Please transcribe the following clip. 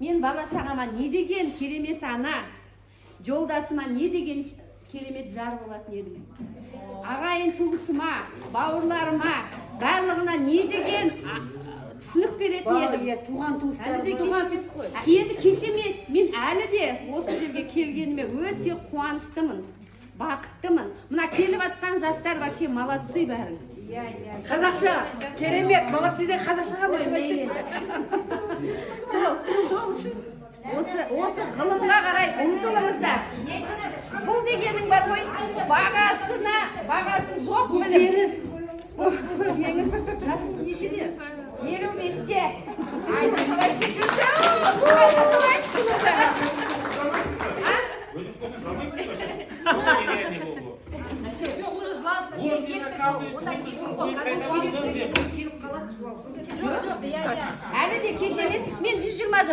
Мен бала шағама не деген керемет ана, жолдасыма не деген керемет жар болатын едім. Ағайын туысыма, бауырларыма, барлығына не деген түсінік беретін едім. Туған туыстар. Енді кеш емес, мен әлі де осы жерге келгеніме өте қуаныштымын, бақыттымын. Мына келіп атқан жастар вообще молодцы бәрің. Қазақша, керемет, молодцы де қазақшаға айтпайсың. Сол үшін осы ғылымға қарай ұмтылыңыздар. Бұл дегенің бар ғой, бағасы жоқ білім. Теңіз, жасыңыз нешеде? 55-те. Айда қалай әлі де кеш емес, мен 120 жас